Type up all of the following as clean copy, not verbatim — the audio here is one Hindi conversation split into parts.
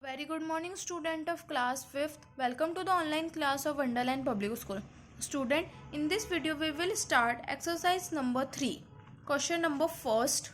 Very good morning, student of class 5th. Welcome to the online class of Wonderland Public School. Student, in this video we will start exercise number 3. Question number first.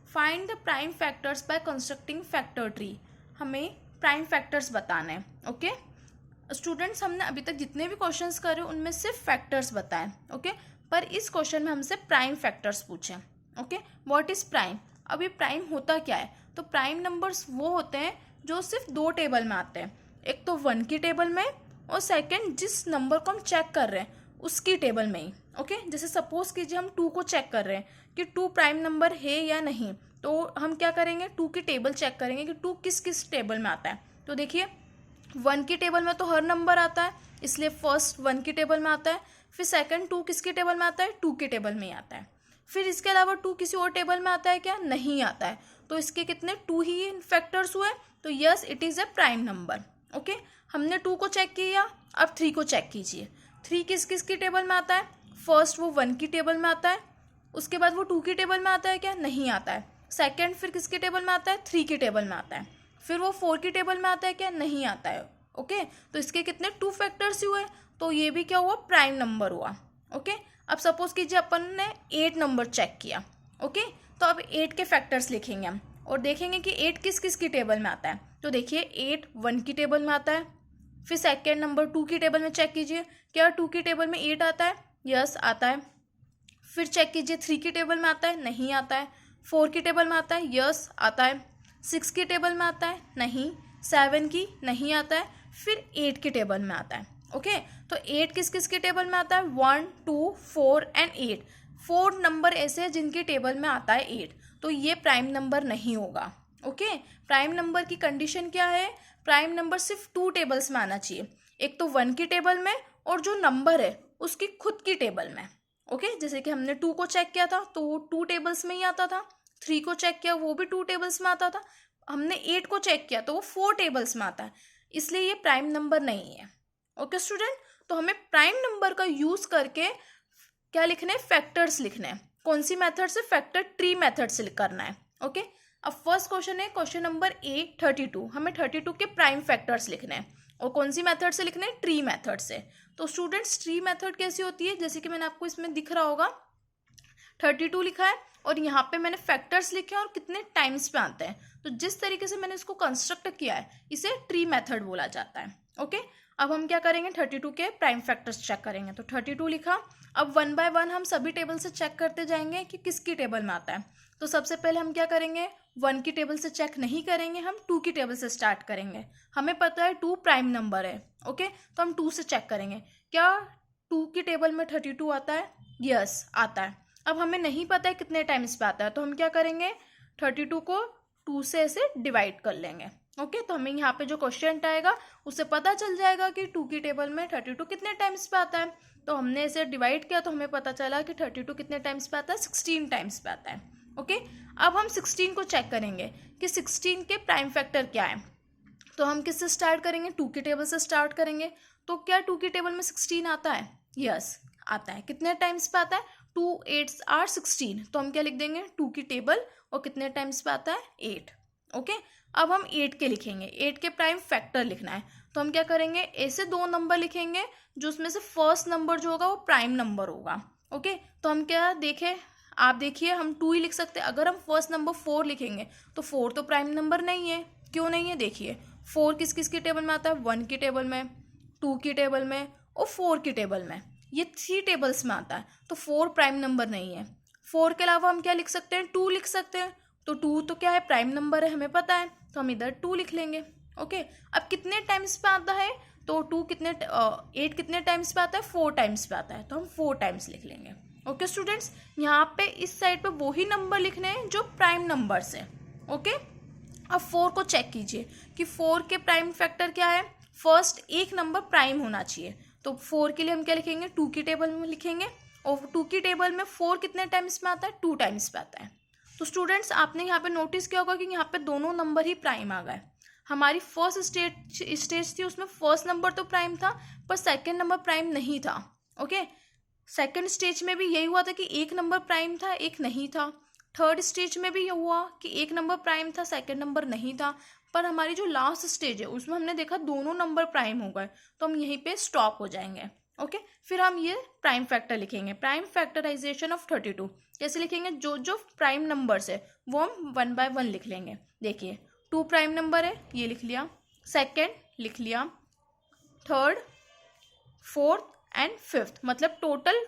Find the prime factors by constructing factor tree. हमें prime factors बताने हैं. ओके स्टूडेंट्स, हमने अभी तक जितने भी क्वेश्चंस करे उनमें सिर्फ फैक्टर्स बताएं. ओके पर इस क्वेश्चन में हमसे प्राइम फैक्टर्स पूछे. Okay what is prime. अभी प्राइम होता क्या है? तो प्राइम नंबर्स वो होते हैं जो सिर्फ दो टेबल में आते हैं. एक तो 1 की टेबल में और सेकंड जिस नंबर को हम चेक कर रहे हैं उसकी टेबल में ही. ओके जैसे सपोज कीजिए हम 2 को चेक कर रहे हैं कि 2 प्राइम नंबर है या नहीं. तो हम क्या करेंगे, 2 की टेबल चेक करेंगे कि 2 किस किस टेबल में आता है. तो देखिए 1 की टेबल में तो हर नंबर आता है, इसलिए फर्स्ट 1 की टेबल में आता है. फिर सेकंड 2 किसकी टेबल में आता है? 2 की टेबल में ही आता है. फिर इसके अलावा 2 किसी और टेबल में आता है क्या? नहीं आता है. तो इसके कितने 2 ही फैक्टर्स हुए. तो yes it is a prime number. Okay हमने 2 को चेक किया, अब 3 को चेक कीजिए. 3 किस किस की टेबल में आता है? फर्स्ट वो 1 की टेबल में आता है, उसके बाद वो 2 की टेबल में आता है क्या? नहीं आता है. सेकंड फिर किसकी टेबल में आता है? 3 की टेबल में आता है. फिर वो 4 की टेबल में आता है क्या? नहीं आता है. ओके तो इसके कितने 2 फैक्टर्स हुए. तो ये भी क्या हुआ? प्राइम नंबर हुआ. ओके अब सपोज कीजिए अपन ने 8 नंबर चेक किया. ओके तो अब 8 के फैक्टर्स लिखेंगे हम और देखेंगे कि 8 किस किस की टेबल में आता है. तो देखिए 8 1 की टेबल में आता है. फिर सेकेंड नंबर 2 की टेबल में चेक कीजिए, क्या 2 की टेबल में 8 आता है? यस आता है. फिर चेक कीजिए 3 की टेबल में आता है? नहीं आता है. 4 की टेबल में आता है? यस आता है. 6 की टेबल में आता है? नहीं. 7 की नहीं आता है. फिर 8 की टेबल में आता है. ओके तो 8 किस किस की टेबल में आता है? 1 2 4 एंड 8. 4 नंबर ऐसे हैं जिनकी टेबल में आता है 8. तो ये प्राइम नंबर नहीं होगा. ओके प्राइम नंबर की कंडीशन क्या है? प्राइम नंबर सिर्फ 2 टेबल्स में आना चाहिए, एक तो 1 की टेबल में और जो नंबर है उसकी खुद की टेबल में. ओके जैसे कि हमने 2 को चेक किया था तो वो 2 टेबल्स में ही आता था. 3 को चेक किया वो भी 2 टेबल्स में आता था. हमने 8 को चेक किया तो वो 4 टेबल्स में आता है, इसलिए ये प्राइम नंबर नहीं है. ओके स्टूडेंट, तो हमें प्राइम नंबर का यूज करके क्या लिखना है? फैक्टर्स लिखने हैं. कौन सी मेथड से? फैक्टर ट्री मेथड से करना है. ओके अब फर्स्ट क्वेश्चन है क्वेश्चन नंबर ए 32. हमें 32 के प्राइम फैक्टर्स लिखने हैं और कौन सी मेथड से लिखने हैं? ट्री मेथड से. तो स्टूडेंट्स ट्री मेथड कैसी होती है? जैसे कि मैंने आपको इसमें दिख रहा होगा 32 लिखा है और यहाँ पे मैंने फैक्टर्स लिखे हैं और कितने टाइम्स पे आते हैं. तो जिस तरीके से मैंने इसको कंस्ट्रक्ट किया है इसे ट्री मेथड बोला जाता है. ओके अब हम क्या करेंगे? 32 के प्राइम फैक्टर्स चेक करेंगे. तो 32 लिखा. अब 1 बाय 1 हम सभी टेबल से चेक करते जाएंगे कि किसकी टेबल में आता है. तो सबसे पहले हम क्या करेंगे? 1 की टेबल से चेक नहीं करेंगे, हम 2 की टेबल से स्टार्ट करेंगे. हमें पता है 2 प्राइम नंबर है. ओके तो हम 2 से चेक करेंगे, क्या 2 की टेबल में 32 आता है? यस आता है. अब हमें नहीं पता है कितने टाइम्स पे आता है, तो हम क्या करेंगे? 32 को 2 से ऐसे डिवाइड कर लेंगे. ओके तो हमें यहाँ पे जो क्वेश्चन आएगा उससे पता चल जाएगा कि 2 की टेबल में 32 कितने टाइम्स पे आता है. तो हमने इसे डिवाइड किया तो हमें पता चला कि 32 कितने टाइम्स पे आता है? 16 टाइम्स पे आता है. ओके अब हम 16 को चेक करेंगे कि 16 के प्राइम फैक्टर क्या है. तो हम किससे स्टार्ट करेंगे? 2 की टेबल से स्टार्ट करेंगे. तो क्या 2 की टेबल में 16 आता है? यस आता है. कितने टाइम्स पे आता है? 2 8 आर 16. तो हम क्या लिख देंगे? 2 की टेबल और कितने टाइम्स पे आता है? 8. ओके अब हम 8 के लिखेंगे. 8 के प्राइम फैक्टर लिखना है. तो हम क्या करेंगे? ऐसे 2 नंबर लिखेंगे जो उसमें से फर्स्ट नंबर जो होगा वो प्राइम नंबर होगा. ओके तो हम क्या देखें, आप देखिए हम 2 ही लिख सकते हैं. अगर हम फर्स्ट नंबर 4 लिखेंगे तो 4 तो प्राइम नंबर नहीं है. क्यों नहीं है? देखिए 4 किस किस की टेबल में आता है? 1 की टेबल में, 2 की टेबल में और 4 की टेबल में. ये 3 टेबल्स में आता है, तो 4 प्राइम नंबर नहीं है. 4 के अलावा हम क्या लिख सकते हैं? 2 लिख सकते हैं. तो 2 तो क्या है? प्राइम नंबर है, हमें पता है, तो हम इधर 2 लिख लेंगे. ओके अब कितने टाइम्स पे आता है? तो 8 कितने टाइम्स पे आता है? 4 टाइम्स पे आता है, तो हम 4 टाइम्स लिख लेंगे. ओके स्टूडेंट्स, यहाँ पे इस साइड पे वही नंबर लिखने हैं जो प्राइम नंबर्स है. ओके अब 4 को चेक कीजिए कि 4 के प्राइम फैक्टर क्या है? फर्स्ट एक नंबर प्राइम होना चाहिए. तो 4 के लिए हम क्या लिखेंगे? 2 की टेबल में लिखेंगे. और 2 की टेबल में 4 कितने टाइम्स में आता है? 2 टाइम्स पे आता है. तो स्टूडेंट्स आपने यहाँ पे नोटिस किया होगा कि यहाँ पे दोनों नंबर ही प्राइम आ गए. हमारी फर्स्ट स्टेज थी उसमें फर्स्ट नंबर तो प्राइम था पर सेकंड नंबर प्राइम नहीं था. ओके सेकंड स्टेज में भी यही हुआ था कि एक नंबर प्राइम था एक नहीं था. थर्ड स्टेज में भी ये हुआ कि एक नंबर प्राइम था सेकंड नंबर नहीं था. पर हमारी जो लास्ट स्टेज है उसमें हमने देखा दोनों नंबर प्राइम हो गए, तो हम यहीं पे स्टॉप हो जाएंगे। ओके, फिर हम ये प्राइम फैक्टर लिखेंगे, प्राइम फैक्टराइजेशन ऑफ 32। कैसे लिखेंगे? जो जो प्राइम नंबर्स है वो हम 1 बाय 1 लिख लेंगे। देखिए 2 प्राइम नंबर है, ये लिख लिया, सेकेंड लिख लिया, थर्ड, फोर्थ एंड फिफ्थ, मतलब टोटल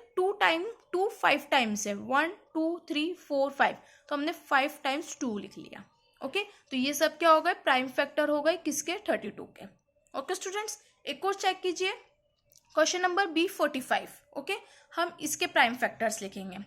2 5 टाइम्स है, 1 2 3 4 5, तो हमने 5 टाइम्स 2 लिख लिया। ओके, तो ये सब क्या हो गए? प्राइम फैक्टर हो गए किसके? 32 के। ओके स्टूडेंट्स, एक और चेक कीजिए, क्वेश्चन नंबर B45। ओके, हम इसके प्राइम फैक्टर्स लिखेंगे।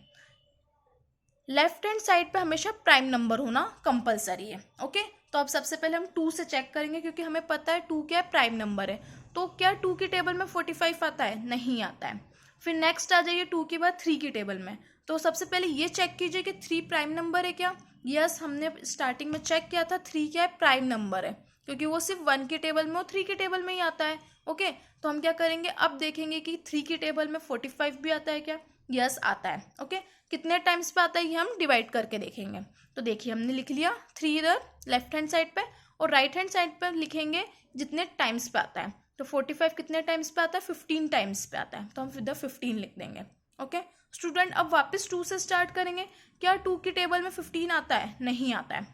लेफ्ट हैंड साइड पे हमेशा प्राइम नंबर होना कंपलसरी है। ओके, तो अब सबसे पहले हम 2 से चेक करेंगे, क्योंकि हमें पता है 2 क्या है? प्राइम नंबर है। तो क्या 2 की टेबल में 45 आता है? नहीं आता है। फिर नेक्स्ट आ जाइए 2 के बाद 3 की टेबल में। तो सबसे पहले ये चेक कीजिए कि 3 प्राइम नंबर है क्या? यस, हमने स्टार्टिंग में चेक किया था 3 क्या है? प्राइम नंबर है, क्योंकि वो सिर्फ 1 की टेबल में और 3 की टेबल में ही आता है। ओके, तो हम क्या करेंगे? अब देखेंगे कि 3 की टेबल में 45 भी आता है क्या? यस, आता है। ओके, कितने टाइम्स पे आता है ये हम डिवाइड करके देखेंगे। तो देखिए हमने लिख लिया 3 इधर लेफ्ट हैंड साइड पे, और राइट हैंड साइड पे लिखेंगे जितने टाइम्स पे आता है। तो 45 कितने टाइम्स पे आता है? 15 टाइम्स पे आता है, तो हम इधर 15 लिख देंगे। ओके स्टूडेंट, अब वापस 2 से स्टार्ट करेंगे। क्या 2 की टेबल में 15 आता है? नहीं आता है।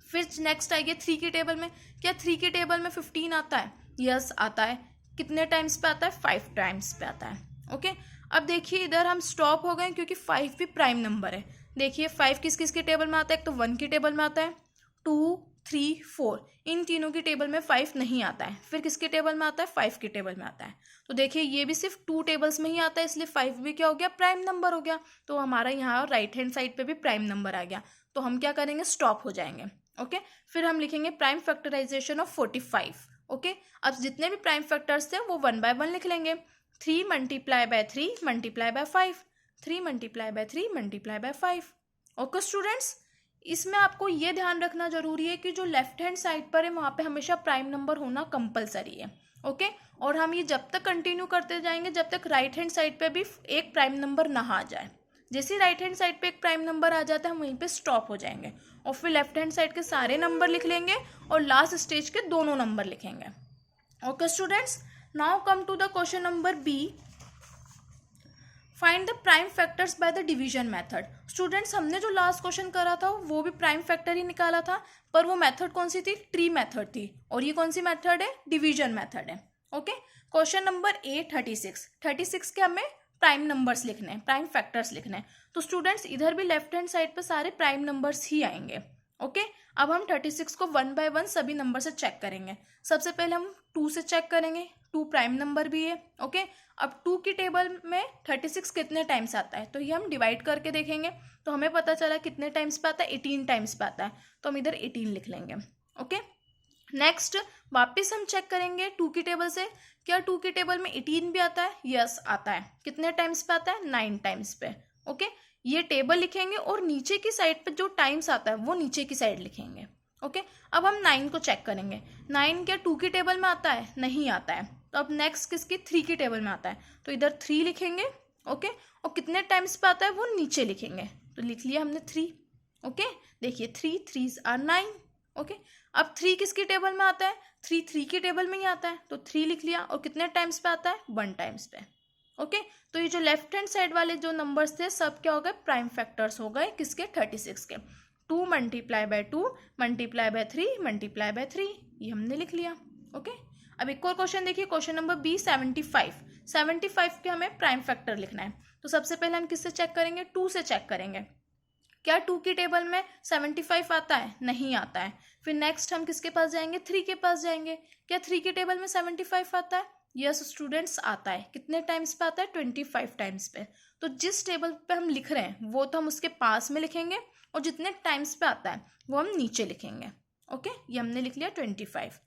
फिर नेक्स्ट आएगी 3 की टेबल में। क्या 3 की टेबल में 15 आता है? यस, आता है। कितने टाइम्स पे आता है? 5 टाइम्स पे आता है। ओके, अब देखिए इधर हम स्टॉप हो गए क्योंकि 5 भी प्राइम नंबर है। देखिए 5 किस किस की टेबल में आता है? एक तो 1 की टेबल में आता है, 2 3 4, इन तीनों की टेबल में 5 नहीं आता है। फिर किसके टेबल में आता है? 5 की टेबल में आता है। तो देखिए ये भी सिर्फ 2 टेबल्स में ही आता है, इसलिए 5 भी क्या हो गया? प्राइम नंबर हो गया। तो हमारा यहाँ राइट हैंड साइड पे भी प्राइम नंबर आ गया। तो हम क्या करेंगे? स्टॉप हो जाएंगे। ओके, फिर हम लिखेंगे प्राइम फैक्टराइजेशन ऑफ 45। ओके, अब जितने भी प्राइम फैक्टर्स थे वो 1 बाय 1 लिख लेंगे। 3 multiply by 3 multiply by 5, 3 multiply by 3 multiply by 5। Okay students, इसमें आपको ये ध्यान रखना जरूरी है कि जो लेफ्ट हैंड साइड पर है वहाँ पे हमेशा प्राइम नंबर होना कंपलसरी है। ओके, और हम ये जब तक कंटिन्यू करते जाएंगे जब तक राइट हैंड साइड पे भी एक प्राइम नंबर ना आ जाए। जैसे राइट हैंड साइड पे एक प्राइम नंबर आ जाता है हम वहीं पे स्टॉप हो जाएंगे, और फिर लेफ्ट हैंड साइड के सारे नंबर लिख लेंगे और लास्ट स्टेज के दोनों नंबर लिखेंगे। Okay students, now come to the question number B। Find the prime factors by the division method. Students, हमने जो लास्ट क्वेश्चन करा था वो भी प्राइम फैक्टर ही निकाला था, पर वो मेथड कौन सी थी? ट्री मेथड थी, और ये कौन सी मेथड है? डिवीजन मेथड है। ओके, क्वेश्चन नंबर A 36 के हमें प्राइम नंबर्स लिखने हैं, प्राइम फैक्टर्स लिखने हैं। तो स्टूडेंट्स इधर भी लेफ्ट हैंड साइड पे सारे प्राइम नंबर्स ही आएंगे। ओके, अब हम 36 को 1 बाय 1 सभी नंबर से चेक करेंगे। सबसे पहले हम 2 से चेक करेंगे, 2 प्राइम नंबर भी है। ओके, अब 2 की टेबल में 36 कितने टाइम्स आता है? तो ये हम डिवाइड करके देखेंगे, तो हमें पता चला कितने टाइम्स पे आता है? 18 टाइम्स पे आता है, तो हम इधर 18 लिख लेंगे। ओके, नेक्स्ट वापस हम चेक करेंगे 2 की टेबल से। क्या 2 की टेबल में 18 भी आता है? यस, आता है। कितने टाइम्स पे आता है? 9 टाइम्स पे। ओके, ये टेबल लिखेंगे और नीचे की साइड पे जो टाइम्स आता है वो नीचे की साइड लिखेंगे। ओके, अब हम 9 को चेक करेंगे। 9 क्या 2 की टेबल में आता है? नहीं आता है। तो अब नेक्स्ट किसकी? 3 की टेबल में आता है, तो इधर 3 लिखेंगे। ओके, और कितने टाइम्स पे आता है वो नीचे लिखेंगे, तो लिख लिया हमने 3। ओके, देखिए 3 3s are 9। ओके, अब 3 किसकी टेबल में आता है? 3 की टेबल में ही आता है, तो 3 लिख लिया, और कितने टाइम्स पे आता है? 1 टाइम्स पे। ओके, तो ये जो लेफ्ट हैंड साइड वाले जो नंबर्स थे सब क्या हो गए? प्राइम फैक्टर्स हो गए किसके? 36 के। 2 multiply by 2 multiply by 3 multiply by 3, ये हमने लिख लिया। ओके, अब एक और क्वेश्चन देखिए, क्वेश्चन नंबर B 75 के हमें प्राइम फैक्टर लिखना है। तो सबसे पहले हम किससे चेक करेंगे? 2 से चेक करेंगे। क्या 2 की टेबल में 75 आता है? नहीं आता है। फिर नेक्स्ट हम किसके पास जाएंगे? 3 के पास जाएंगे। क्या 3 की टेबल में 75 आता है? यस स्टूडेंट्स, आता है। कितने टाइम्स पे आता है? 25 टाइम्स पे। तो जिस टेबल पे हम लिख रहे हैं वो तो हम उसके पास में लिखेंगे, और जितने टाइम्स पे आता है वो हम नीचे लिखेंगे। ओके, ये हमने लिख लिया 25।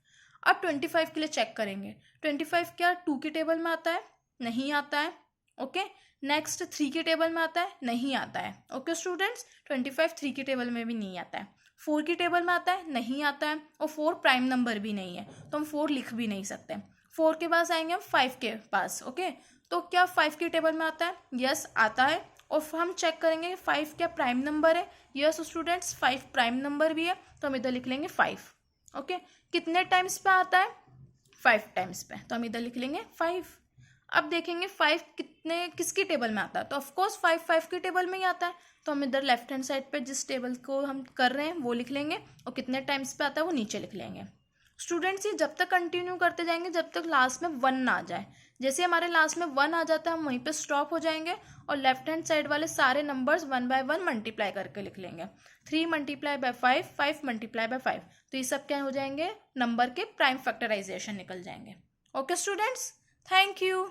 अब 25 के लिए चेक करेंगे। 25 क्या 2 की टेबल में आता है? नहीं आता है। ओके, नेक्स्ट 3 की टेबल में आता है? नहीं आता है। ओके स्टूडेंट्स, 25 3 की टेबल में भी नहीं आता है। 4 की टेबल में आता है? नहीं आता है, और 4 प्राइम नंबर भी नहीं है, तो हम 4 लिख भी नहीं सकते। 4 के पास आएंगे हम 5 के पास। ओके, तो क्या 5 की टेबल में आता है? यस, आता है। और हम चेक करेंगे 5 क्या प्राइम नंबर है? यस स्टूडेंट्स, 5 प्राइम नंबर भी है, तो हम इधर लिख लेंगे 5। ओके, कितने टाइम्स पे आता है? 5 टाइम्स पे, तो हम इधर लिख लेंगे 5। अब देखेंगे 5 किसकी टेबल में आता है, तो ऑफकोर्स 5 की टेबल में ही आता है, तो हम इधर लेफ्ट हैंड साइड पे जिस टेबल को हम कर रहे हैं वो लिख लेंगे, और कितने टाइम्स पे आता है वो नीचे लिख लेंगे। स्टूडेंट्स ये जब तक कंटिन्यू करते जाएंगे जब तक लास्ट में 1 ना आ जाए। जैसे हमारे लास्ट में 1 आ जाता है हम वहीं पे स्टॉप हो जाएंगे और लेफ्ट हैंड साइड वाले सारे नंबर्स 1 बाय 1 मल्टीप्लाई करके लिख लेंगे। 3 मल्टीप्लाई बाय 5, 5 मल्टीप्लाई बाय 5, तो ये सब क्या हो जाएंगे? नंबर के प्राइम फैक्टराइजेशन निकल जाएंगे। Okay students, thank you.